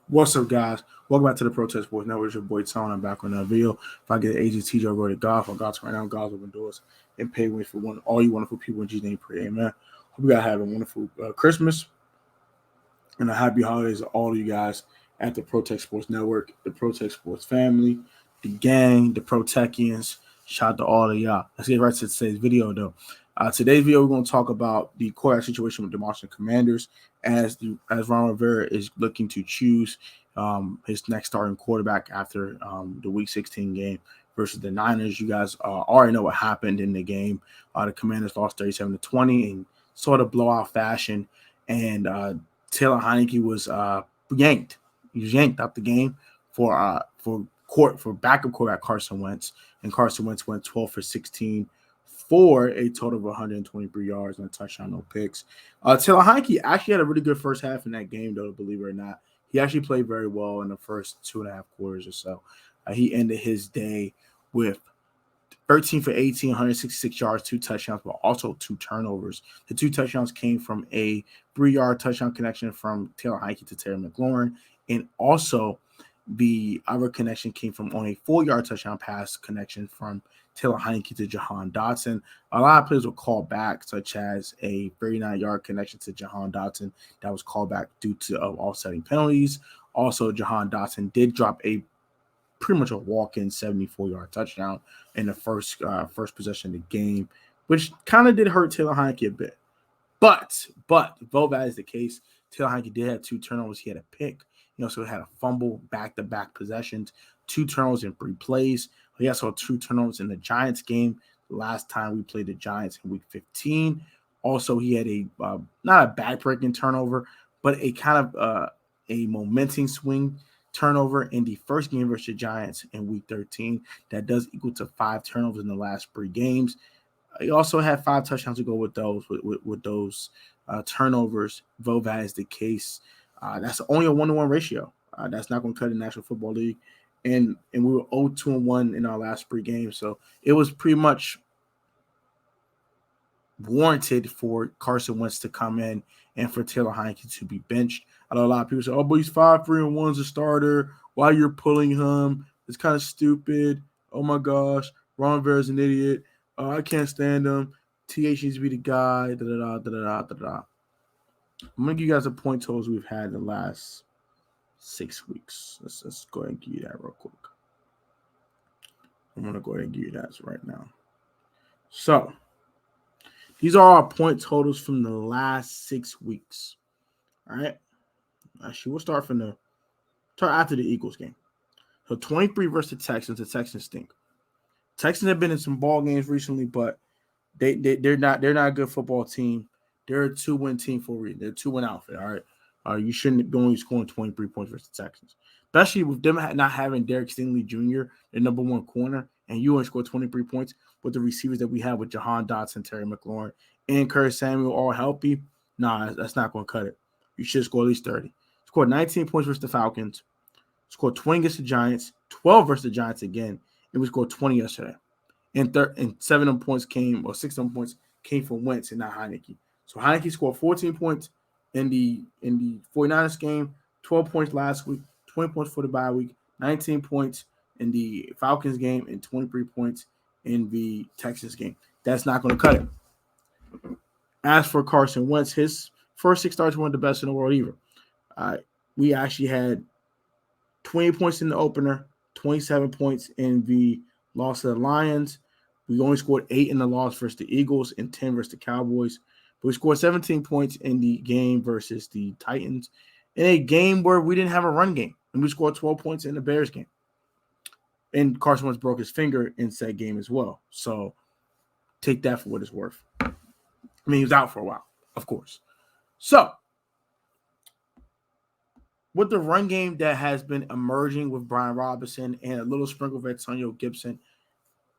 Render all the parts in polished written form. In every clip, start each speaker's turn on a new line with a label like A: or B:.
A: What's up, guys? Welcome back to the Protest Sports Network. It's your boy Tony. I'm back on another video. If I get an agent TJ, go to golf. On golf right now, golf open doors and pay wins for all you wonderful people in Jesus' name. Pray, amen. Hope you guys have a wonderful Christmas and a happy holidays to all of you guys at the Protect Sports Network, the Protect Sports family, the gang, the Protechians. Shout out to all of y'all. Let's get right to today's video, though. Today's video, we're going to talk about the quarterback situation with the Washington Commanders as Ron Rivera is looking to choose his next starting quarterback after the Week 16 game versus the Niners. You guys already know what happened in the game. The Commanders lost 37-20 in sort of blowout fashion, and Taylor Heinicke was yanked. He was yanked out the game for backup quarterback Carson Wentz, and Carson Wentz went 12 for 16 for a total of 123 yards and a touchdown, no picks. Taylor Heinicke actually had a really good first half in that game, though, believe it or not. He actually played very well in the first 2.5 quarters or so. He ended his day with 13 for 18, 166 yards, 2 touchdowns, but also 2 turnovers. The 2 touchdowns came from a 3-yard touchdown connection from Taylor Heinicke to Terry McLaurin, and also the other connection came from on a 4-yard touchdown pass connection from Taylor Heinicke to Jahan Dotson. A lot of plays were called back, such as a 39-yard connection to Jahan Dotson that was called back due to offsetting penalties. Also, Jahan Dotson did drop a pretty much a walk-in 74-yard touchdown in the first possession of the game, which kind of did hurt Taylor Heinicke a bit. But though that is the case, Taylor Heinicke did have 2 turnovers. He had a pick. He also had a fumble, back-to-back possessions, 2 turnovers in 3 plays. He also had 2 turnovers in the Giants game the last time we played the Giants in Week 15. Also, he had a not a back-breaking turnover, but a kind of a momentum swing turnover in the first game versus the Giants in Week 13. That does equal to 5 turnovers in the last 3 games. He also had 5 touchdowns to go with those turnovers. Though that is the case, that's only a 1-to-1 ratio. That's not going to cut in the National Football League. And we were 0-2-1 in our last 3 games. So it was pretty much warranted for Carson Wentz to come in and for Taylor Heinicke to be benched. I know a lot of people say, oh, but he's 5-3-1 as a starter. Why you're pulling him? It's kind of stupid. Oh, my gosh. Ron Rivera's an idiot. I can't stand him. TH needs to be the guy. Da-da-da. I'm going to give you guys the point totals we've had in the last 6 weeks. Let's go ahead and give you that real quick. I'm going to go ahead and give you that right now. So, these are our point totals from the last 6 weeks. All right. Actually, we'll start after the Eagles game. So 23 versus the Texans. The Texans stink. Texans have been in some ball games recently, but they're not a good football team. They're a 2-win team for a reason. They're a 2-win outfit. All right. You shouldn't be only scoring 23 points versus the Texans, especially with them not having Derek Stingley Jr., their number 1 corner, and you only score 23 points with the receivers that we have with Jahan Dotson, Terry McLaurin, and Curtis Samuel all healthy. Nah, that's not going to cut it. You should score at least 30. Scored 19 points versus the Falcons. Scored 20 against the Giants. 12 versus the Giants again. And we scored 20 yesterday. And 7 of them points came, or 6 of them points came from Wentz and not Heinicke. So Heinicke scored 14 points in the 49ers game, 12 points last week, 20 points for the bye week, 19 points in the Falcons game, and 23 points in the Texans game. That's not going to cut it. As for Carson Wentz, his first 6 starts weren't the best in the world either. We actually had 20 points in the opener, 27 points in the loss to the Lions. We only scored 8 in the loss versus the Eagles and 10 versus the Cowboys. But we scored 17 points in the game versus the Titans in a game where we didn't have a run game. And we scored 12 points in the Bears game. And Carson Wentz broke his finger in said game as well. So take that for what it's worth. I mean, he was out for a while, of course. So with the run game that has been emerging with Brian Robinson and a little sprinkle of Antonio Gibson,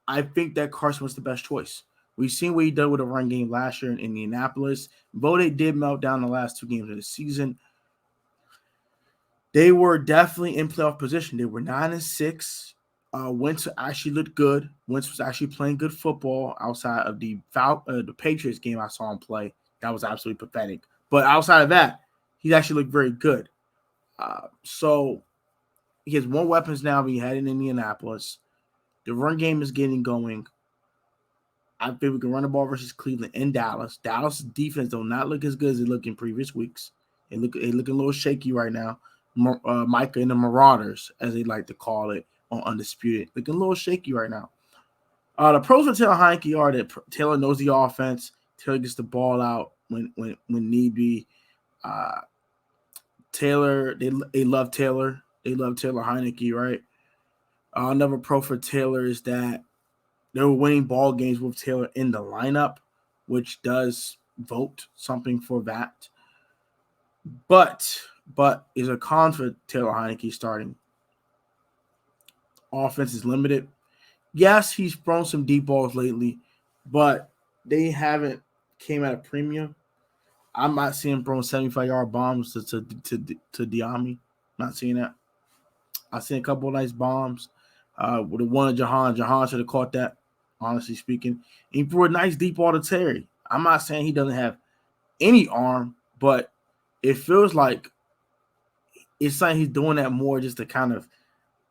A: I think that Carson was the best choice. We've seen what he did with a run game last year in Indianapolis. Though they did melt down the last 2 games of the season, they were definitely in playoff position. They were 9-6. Wentz actually looked good. Wentz was actually playing good football outside of the Patriots game I saw him play. That was absolutely pathetic. But outside of that, he actually looked very good. So he has more weapons now than he had in Indianapolis. The run game is getting going. I think we can run the ball versus Cleveland and Dallas. Dallas' defense do not look as good as they look in previous weeks. They looking a little shaky right now. Micah and the Marauders, as they like to call it, on Undisputed, looking a little shaky right now. The pros for Taylor Heinicke are that Taylor knows the offense. Taylor gets the ball out when need be. Taylor, they love Taylor. They love Taylor Heinicke, right? Another pro for Taylor is that they were winning ball games with Taylor in the lineup, which does vote something for that. But is a con for Taylor Heinicke starting. Offense is limited. Yes, he's thrown some deep balls lately, but they haven't came at a premium. I'm not seeing throwing 75-yard bombs to Diami. Not seeing that. I've seen a couple of nice bombs. With the one of Jahan should have caught that, honestly speaking. He threw a nice deep ball to Terry. I'm not saying he doesn't have any arm, but it feels like it's something he's doing that more just to kind of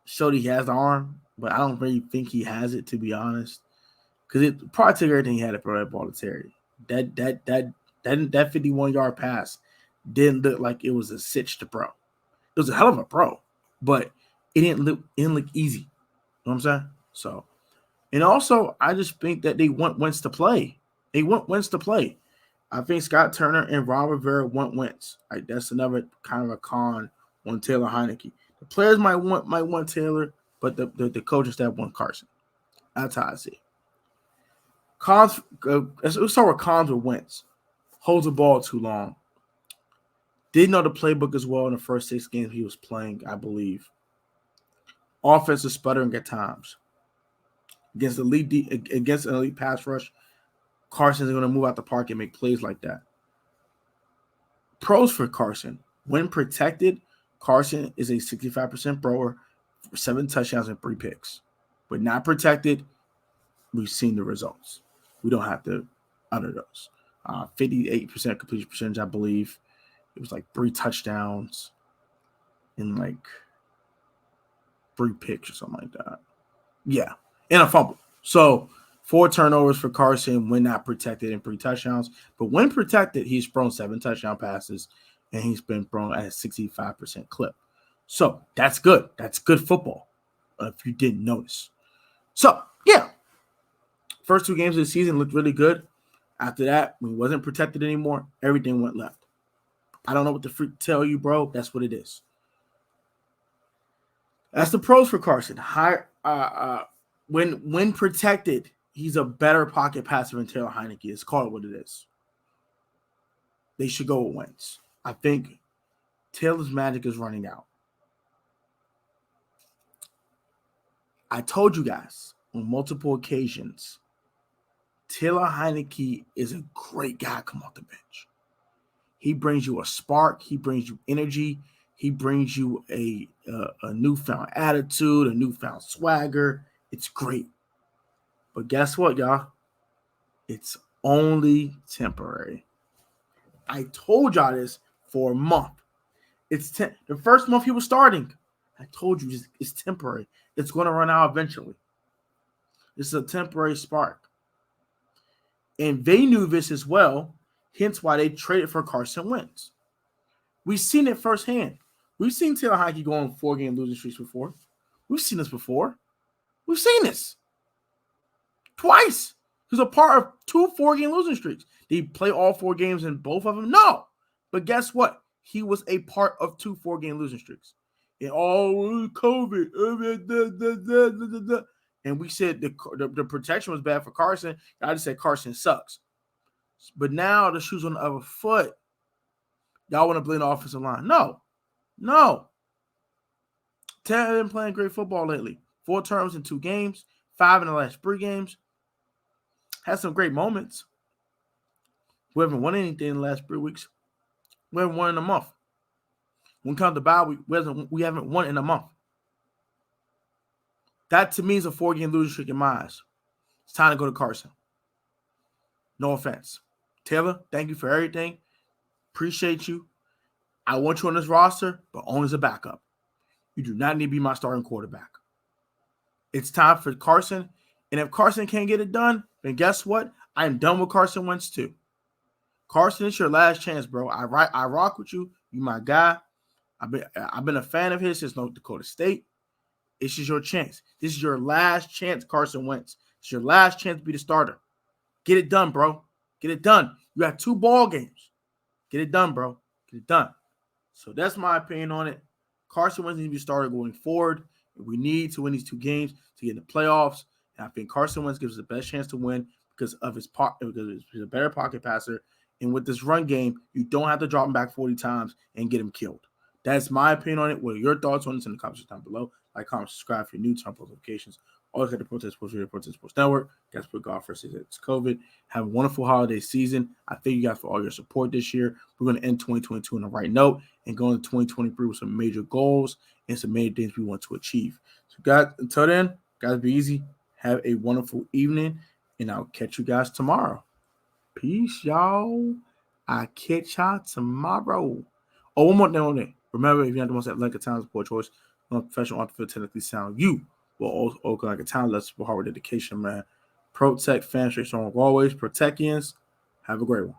A: show that he has the arm, but I don't really think he has it, to be honest. Because it probably took everything he had to throw that ball to Terry. That 51-yard pass didn't look like it was a sitch to throw. It was a hell of a throw, but it didn't look easy. You know what I'm saying? So, and also, I just think that they want Wentz to play. They want Wentz to play. I think Scott Turner and Ron Rivera want Wentz. Like, that's another kind of a con on Taylor Heinicke. The players might want Taylor, but the coaching staff want Carson. That's how I see it. Cons. Let's start with cons with Wentz. Holds the ball too long. Didn't know the playbook as well in the first 6 games he was playing, I believe. Offensive sputtering at times. Against an elite pass rush, Carson's going to move out the park and make plays like that. Pros for Carson. When protected, Carson is a 65% thrower for 7 touchdowns and 3 picks. When not protected, we've seen the results. We don't have to utter those. 58% completion percentage, I believe. It was like 3 touchdowns and like 3 picks or something like that. Yeah, and a fumble. So 4 turnovers for Carson when not protected and 3 touchdowns. But when protected, he's thrown 7 touchdown passes and he's been thrown at a 65% clip. So that's good. That's good football, if you didn't notice. So, yeah. First 2 games of the season looked really good. After that, when he wasn't protected anymore, everything went left. I don't know what to freak tell you, bro. That's what it is. That's the pros for Carson. When protected, he's a better pocket passer than Taylor Heinicke. It's called what it is. They should go with Wentz. I think Taylor's magic is running out. I told you guys on multiple occasions, Taylor Heinicke is a great guy come off the bench. He brings you a spark. He brings you energy. He brings you a newfound attitude, a newfound swagger. It's great. But guess what, y'all? It's only temporary. I told y'all this for a month. The first month he was starting. I told you it's temporary. It's going to run out eventually. This is a temporary spark. And they knew this as well, hence why they traded for Carson Wentz. We've seen it firsthand. We've seen Taylor Heinicke go on 4-game losing streaks before. We've seen this before. We've seen this twice. He was a part of 2 4-game losing streaks. Did he play all 4 games in both of them? No. But guess what? He was a part of 2 4-game losing streaks. And COVID. And we said the protection was bad for Carson. I just said Carson sucks. But now the shoe's on the other foot. Y'all want to blame the offensive line? No. Taylor been playing great football lately. 4 turnovers in 2 games, 5 in the last 3 games. Had some great moments. We haven't won anything in the last 3 weeks. We haven't won in a month. When it comes to bye, we haven't won in a month. That to me is a 4-game losing streak in my eyes. It's time to go to Carson. No offense. Taylor, thank you for everything. Appreciate you. I want you on this roster, but only as a backup. You do not need to be my starting quarterback. It's time for Carson. And if Carson can't get it done, then guess what? I am done with Carson Wentz too. Carson, it's your last chance, bro. I rock with you. You my guy. I've been a fan of his since North Dakota State. This is your chance. This is your last chance, Carson Wentz. It's your last chance to be the starter. Get it done, bro. Get it done. You have 2 ball games. Get it done, bro. Get it done. So that's my opinion on it. Carson Wentz needs to be started going forward. We need to win these 2 games to get in the playoffs. And I think Carson Wentz gives us the best chance to win because he's a better pocket passer. And with this run game, you don't have to drop him back 40 times and get him killed. That's my opinion on it. What are your thoughts on this in the comments down below? Like, comment, subscribe if you're new, turn post notifications. Always got the Protest Sports Radio, Protest Sports Network. Guys, put God first. It's COVID. Have a wonderful holiday season. I thank you guys for all your support this year. We're going to end 2022 on the right note and go into 2023 with some major goals and some major things we want to achieve. So, guys, until then, guys, be easy. Have a wonderful evening, and I'll catch you guys tomorrow. Peace, y'all. I'll catch y'all tomorrow. Oh, one more thing on it. Remember, if you're not the most athletic talent, sport choice, professional, on the field, technically sound, you will also like a talent, less hard work, dedication, man. Protect, fan straight, strong, always. Protect ends. Have a great one.